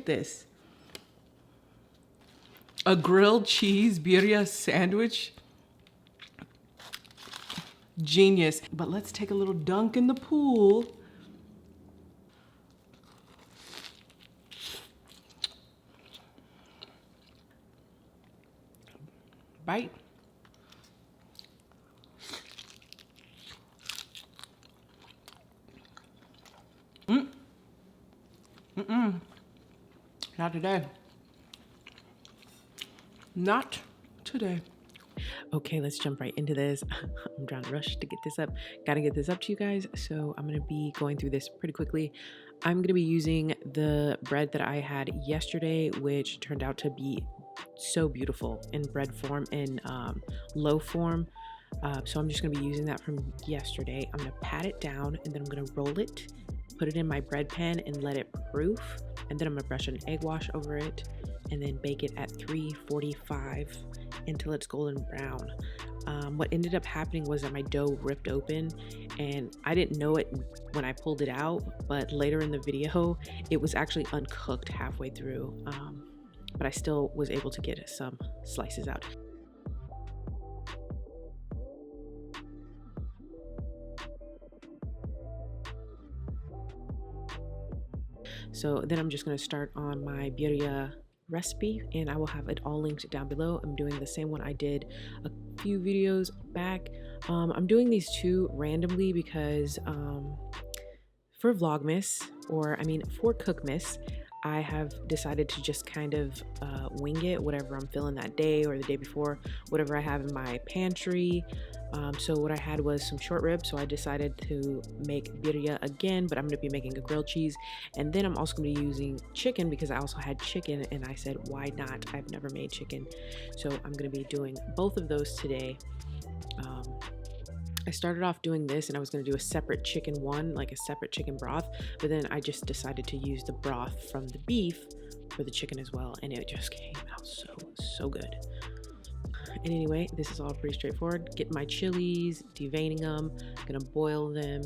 this. A grilled cheese birria sandwich. Genius. But let's take a little dunk in the pool. Bite. Not today. Not today. Okay, let's jump right into this. I'm trying to rush to get this up. Gotta get this up to you guys. So I'm gonna be going through this pretty quickly. I'm gonna be using the bread that I had yesterday, which turned out to be so beautiful in bread form, in loaf form. So I'm just gonna be using that from yesterday. I'm gonna pat it down and then I'm gonna roll it, put it in my bread pan and let it proof. And then I'm gonna brush an egg wash over it and then bake it at 345 until it's golden brown. What ended up happening was that my dough ripped open and I didn't know it when I pulled it out, but later in the video, it was actually uncooked halfway through. But I still was able to get some slices out. So then I'm just gonna start on my birria recipe and I will have it all linked down below. I'm doing the same one I did a few videos back. I'm doing these two randomly because for Vlogmas, or I mean for Cookmas, I have decided to just kind of wing it, whatever I'm feeling that day or the day before, whatever I have in my pantry. So what I had was some short ribs, so I decided to make birria again, but I'm going to be making a grilled cheese, and then I'm also going to be using chicken because I also had chicken, and I said, why not? I've never made chicken, so I'm going to be doing both of those today. I started off doing this and I was going to do a separate chicken one, like a separate chicken broth, but then I just decided to use the broth from the beef for the chicken as well, and it just came out so good. And anyway, this is all pretty straightforward. Get my chilies, deveining them, gonna boil them.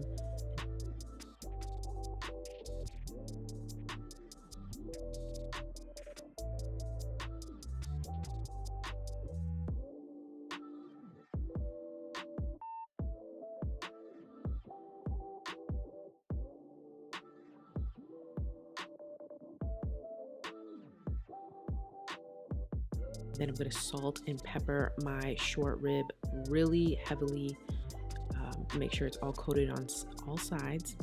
Then I'm going to salt and pepper my short rib really heavily. Make sure it's all coated on all sides.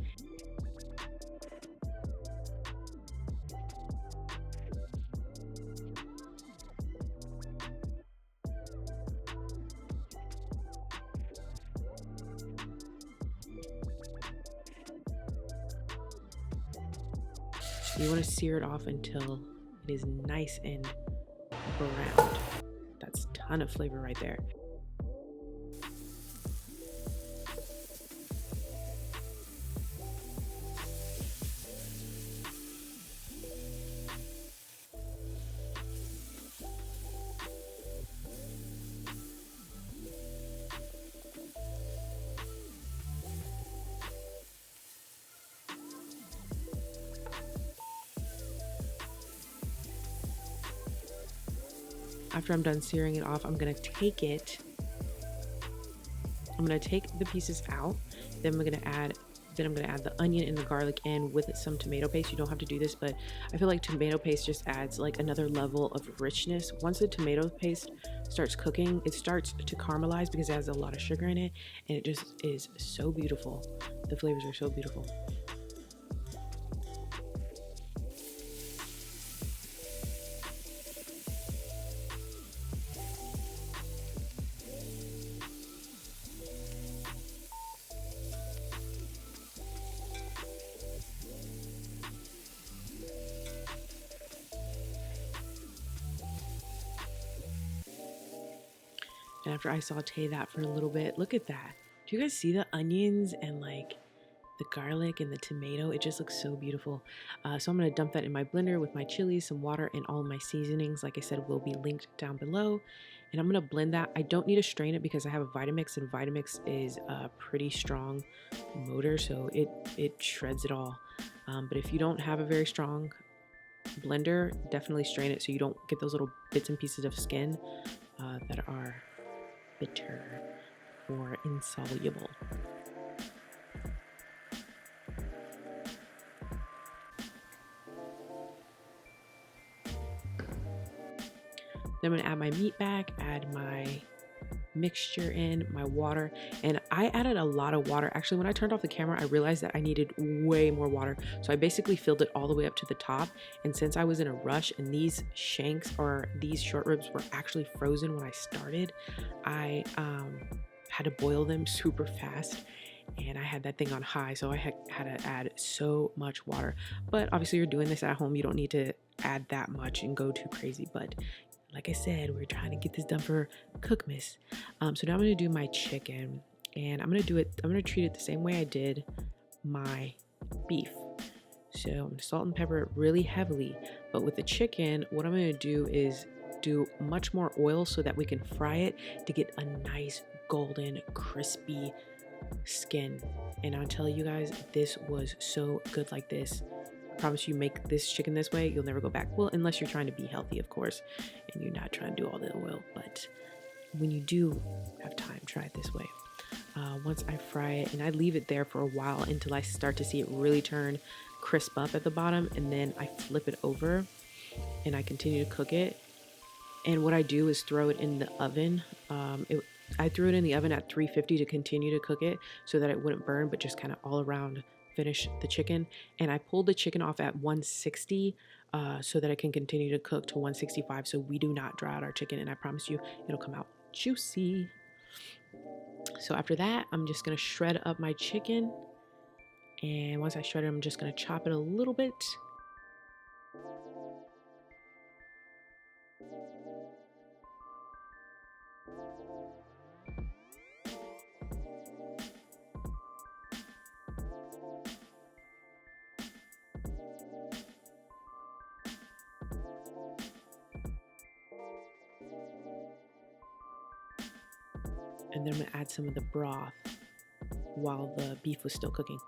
You want to sear it off until it is nice and browned. That's a ton of flavor right there. After I'm done searing it off, I'm gonna take the pieces out. Then I'm gonna add the onion and the garlic in with some tomato paste. You don't have to do this, but I feel like tomato paste just adds like another level of richness. Once the tomato paste starts cooking, it starts to caramelize because it has a lot of sugar in it, and it just is so beautiful. The flavors are so beautiful. And after I saute that for a little bit, look at that. Do you guys see the onions and like the garlic and the tomato? It just looks so beautiful. So I'm gonna dump that in my blender with my chilies, some water, and all of my seasonings. Like I said, will be linked down below. And I'm gonna blend that. I don't need to strain it because I have a Vitamix, and Vitamix is a pretty strong motor, so it shreds it all. But if you don't have a very strong blender, definitely strain it so you don't get those little bits and pieces of skin that are bitter or insoluble. Then I'm gonna add my meat back, add my mixture in, my water, and I added a lot of water. Actually, when I turned off the camera, I realized that I needed way more water. So I basically filled it all the way up to the top. And since I was in a rush and these shanks or these short ribs were actually frozen when I started, I had to boil them super fast. And I had that thing on high, so I had to add so much water. But obviously you're doing this at home, you don't need to add that much and go too crazy. But like I said, we're trying to get this done for Cookmas. So now I'm gonna do my chicken, and I'm gonna treat it the same way I did my beef. So I'm gonna salt and pepper it really heavily, but with the chicken, what I'm gonna do is do much more oil so that we can fry it to get a nice golden crispy skin. And I'll tell you guys, this was so good like this. I promise you, make this chicken this way, you'll never go back. Well, unless you're trying to be healthy, of course, and you're not trying to do all the oil. But when you do have time, try it this way. Once I fry it, and I leave it there for a while until I start to see it really turn crisp up at the bottom, and then I flip it over and I continue to cook it. And what I do is throw it in the oven. I threw it in the oven at 350 to continue to cook it so that it wouldn't burn, but just kind of all around finish the chicken. And I pulled the chicken off at 160 so that it can continue to cook to 165 so we do not dry out our chicken, and I promise you it'll come out juicy. So after that, I'm just gonna shred up my chicken, and once I shred it, I'm just gonna chop it a little bit. And then I'm gonna add some of the broth while the beef was still cooking.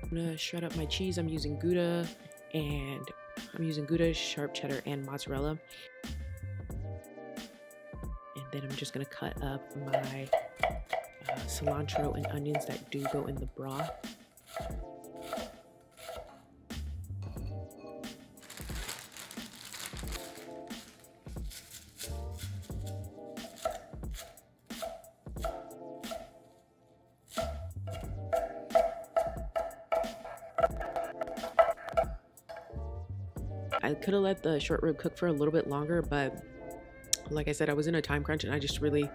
I'm gonna shred up my cheese. I'm using Gouda, sharp cheddar, and mozzarella. And then I'm just gonna cut up my cilantro and onions that do go in the broth. I could have let the short rib cook for a little bit longer, but like I said, I was in a time crunch and I just really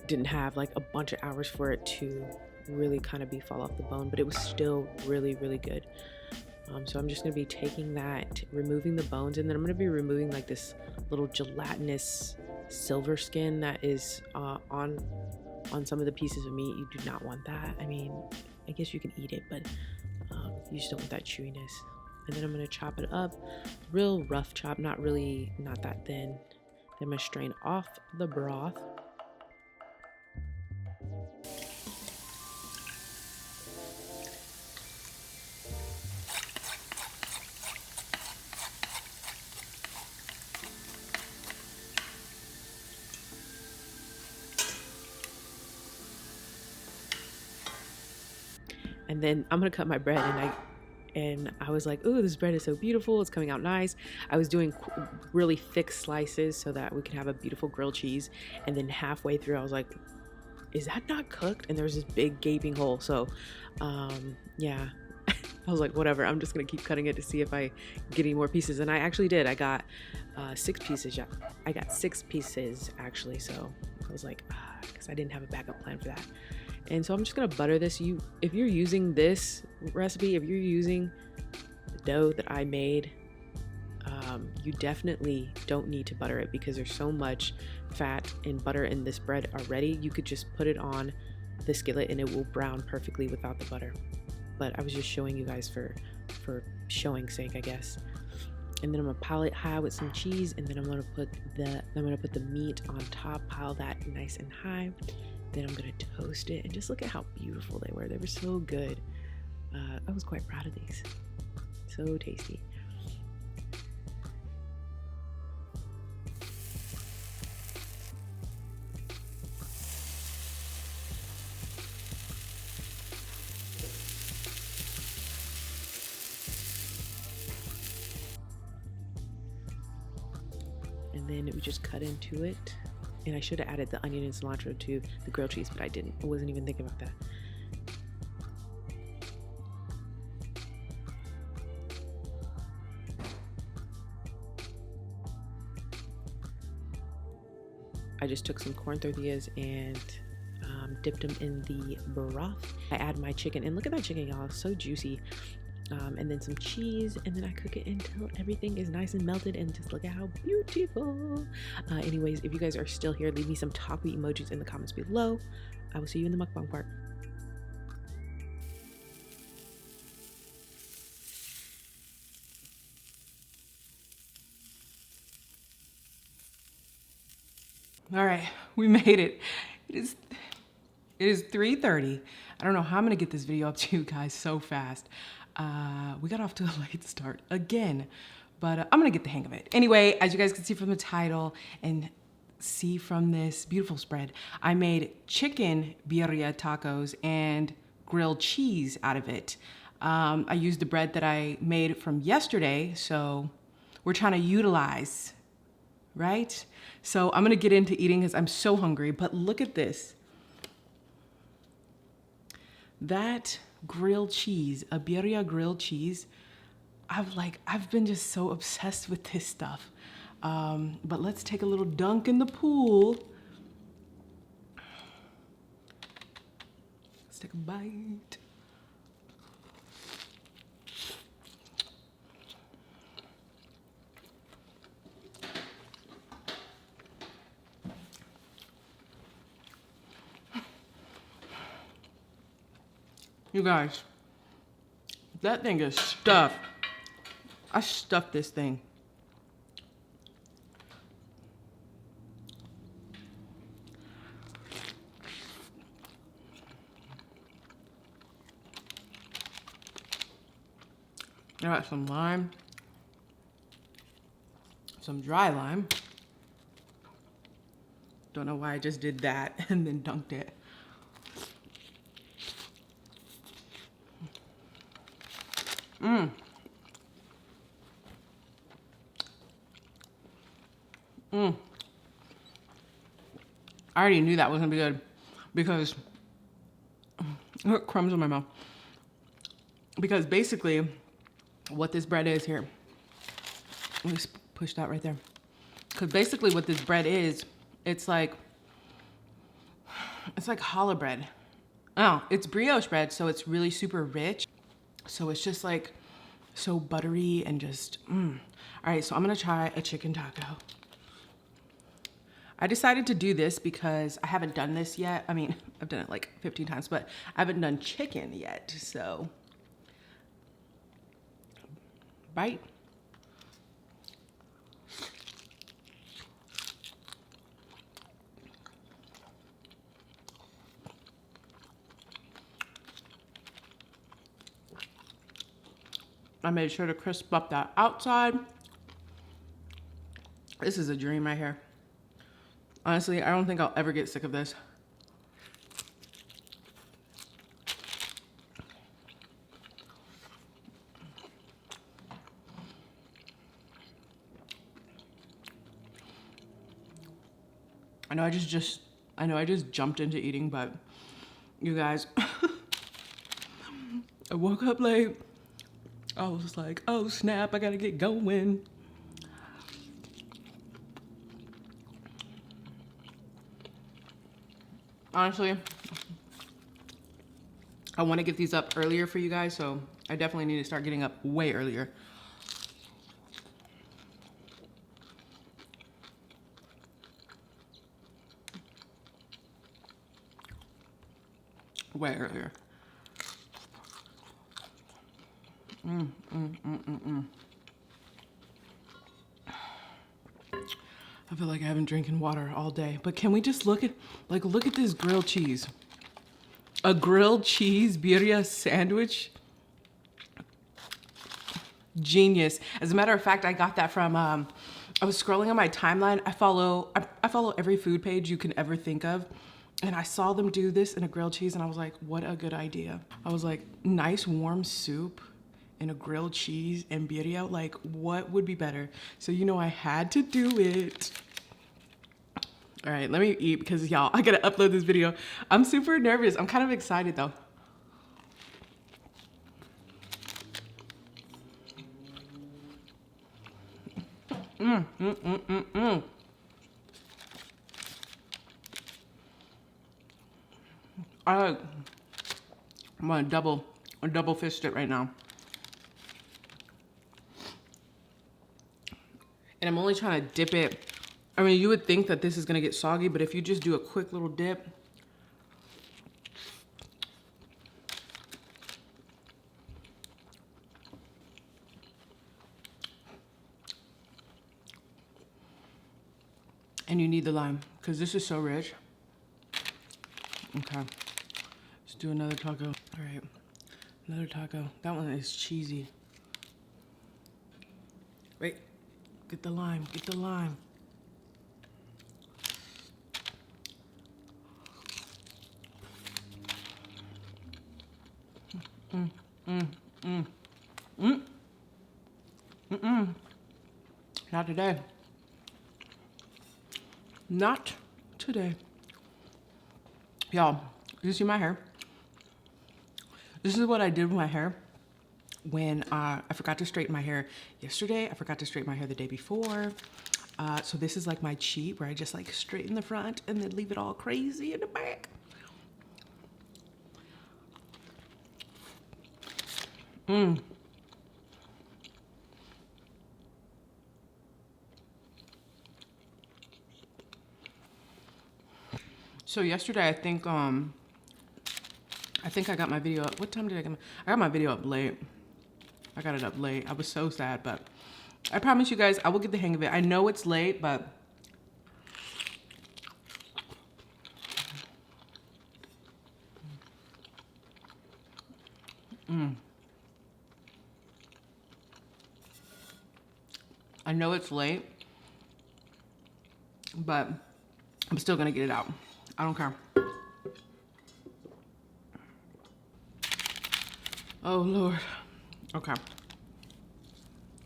didn't have like a bunch of hours for it to really kind of fall off the bone, but it was still really, really good. So I'm just going to be taking that, removing the bones, and then I'm going to be removing like this little gelatinous silver skin that is on some of the pieces of meat. You do not want that. I mean, I guess you can eat it, but you just don't want that chewiness. And then I'm going to chop it up, real rough chop, not that thin. Then I'm going to strain off the broth. And then I'm gonna cut my bread, and I was like, ooh, this bread is so beautiful, it's coming out nice. I was doing really thick slices so that we could have a beautiful grilled cheese. And then halfway through, I was like, is that not cooked? And there was this big gaping hole. So yeah, I was like, whatever, I'm just gonna keep cutting it to see if I get any more pieces. And I actually did. I got 6 pieces. Yeah, I got 6 pieces actually. So I was like, because I didn't have a backup plan for that. And so I'm just gonna butter this. If you're using this recipe, if you're using the dough that I made, you definitely don't need to butter it because there's so much fat and butter in this bread already. You could just put it on the skillet and it will brown perfectly without the butter. But I was just showing you guys for showing sake, I guess. And then I'm gonna pile it high with some cheese, and then I'm gonna put the meat on top, pile that nice and high. Then I'm gonna toast it, and just look at how beautiful they were. They were so good. I was quite proud of these. So tasty. And then we just cut into it. And I should have added the onion and cilantro to the grilled cheese, but I didn't. I wasn't even thinking about that. I just took some corn tortillas and dipped them in the broth. I add my chicken, and look at that chicken, y'all, it's so juicy. And then some cheese, and then I cook it until everything is nice and melted, and just look at how beautiful. Anyways, if you guys are still here, leave me some taco emojis in the comments below. I will see you in the mukbang part. All right, we made it. It is 3:30. I don't know how I'm gonna get this video up to you guys so fast. We got off to a late start again, but I'm gonna get the hang of it. Anyway, as you guys can see from the title and see from this beautiful spread, I made chicken birria tacos and grilled cheese out of it. I used the bread that I made from yesterday, so we're trying to utilize, right? So I'm gonna get into eating because I'm so hungry, but look at this. That grilled cheese, a birria grilled cheese, I've been just so obsessed with this stuff. But let's take a little dunk in the pool. Let's take a bite. You guys, that thing is stuffed. I stuffed this thing. I got some lime, some dry lime. Don't know why I just did that and then dunked it. I already knew that was gonna be good because crumbs in my mouth. Because basically, what this bread is here, let me push that right there. Because basically, what this bread is, it's like challah bread. Oh, it's brioche bread, so it's really super rich. So it's just like so buttery and just. All right, so I'm gonna try a chicken taco. I decided to do this because I haven't done this yet. I mean, I've done it like 15 times, but I haven't done chicken yet, so. Bite. I made sure to crisp up that outside. This is a dream right here. Honestly, I don't think I'll ever get sick of this. I know I just jumped into eating, but you guys, I woke up late. I was like, oh snap, I gotta get going. Honestly, I want to get these up earlier for you guys, so I definitely need to start getting up way earlier. Way earlier. I feel like I haven't drinking water all day. But can we just look at this grilled cheese? A grilled cheese birria sandwich? Genius. As a matter of fact, I got that from, I was scrolling on my timeline. I follow every food page you can ever think of. And I saw them do this in a grilled cheese and I was like, what a good idea. I was like, nice warm soup and a grilled cheese and birria, like what would be better? So you know I had to do it. All right, let me eat because y'all, I gotta upload this video. I'm super nervous. I'm kind of excited though. I'm gonna double fist it right now. And I'm only trying to dip it. I mean, you would think that this is gonna get soggy, but if you just do a quick little dip. And you need the lime, because this is so rich. Okay, let's do another taco. All right, another taco. That one is cheesy. Wait, get the lime, get the lime. Not today. Not today. Y'all, you see my hair? This is what I did with my hair when I forgot to straighten my hair yesterday. I forgot to straighten my hair the day before. So this is like my cheat where I just like straighten the front and then leave it all crazy in the back. So yesterday, I think I got my video up. What time did I get I got my video up late. I got it up late. I was so sad, but I promise you guys, I will get the hang of it. I know it's late, but I know it's late, but I'm still gonna get it out. I don't care. Oh Lord. Okay.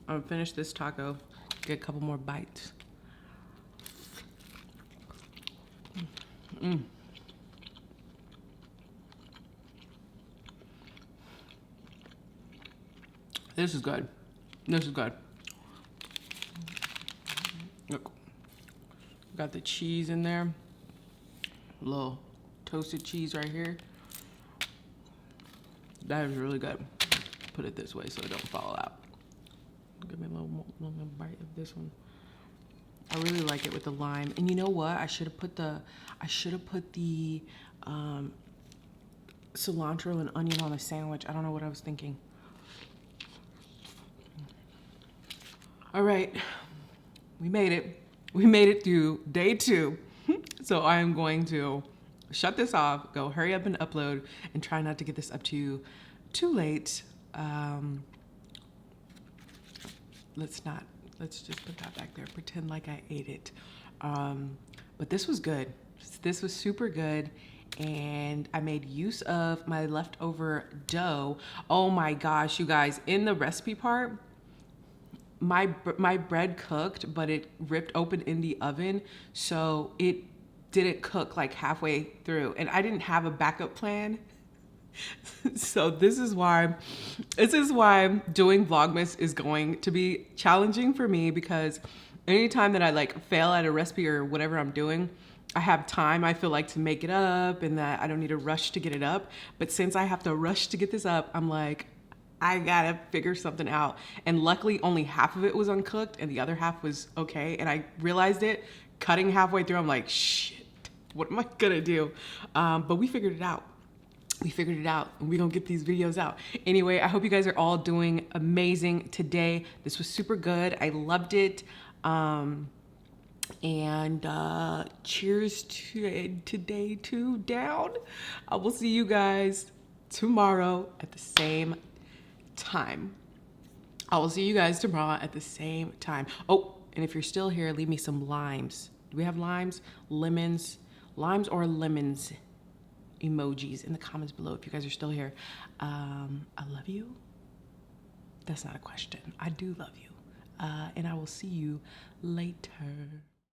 I'm gonna finish this taco, get a couple more bites. This is good. This is good. Look, got the cheese in there. A little toasted cheese right here. That is really good. Put it this way so it don't fall out. Give me a little bite of this one. I really like it with the lime. And you know what? I should have put the cilantro and onion on the sandwich. I don't know what I was thinking. All right, we made it. We made it through day 2. So I am going to shut this off, go hurry up and upload, and try not to get this up to you too late. Let's just put that back there, pretend like I ate it. But this was good. This was super good. And I made use of my leftover dough. Oh my gosh, you guys, in the recipe part, my bread cooked, but it ripped open in the oven. So it didn't cook like halfway through, and I didn't have a backup plan. So this is why doing Vlogmas is going to be challenging for me, because anytime that I like fail at a recipe or whatever I'm doing, I have time, I feel like, to make it up, and that I don't need to rush to get it up. But since I have to rush to get this up, I'm like, I gotta figure something out. And luckily only half of it was uncooked and the other half was okay. And I realized it cutting halfway through. I'm like, shit, what am I gonna do? But we figured it out. We figured it out, and we're gonna get these videos out. Anyway, I hope you guys are all doing amazing today. This was super good. I loved it. And cheers to day 2 down. I will see you guys tomorrow at the same time. Oh, and if you're still here, leave me some limes. Do we have limes? Lemons? Limes or lemons emojis in the comments below if you guys are still here. I love you. That's not a question. I do love you. And I will see you later.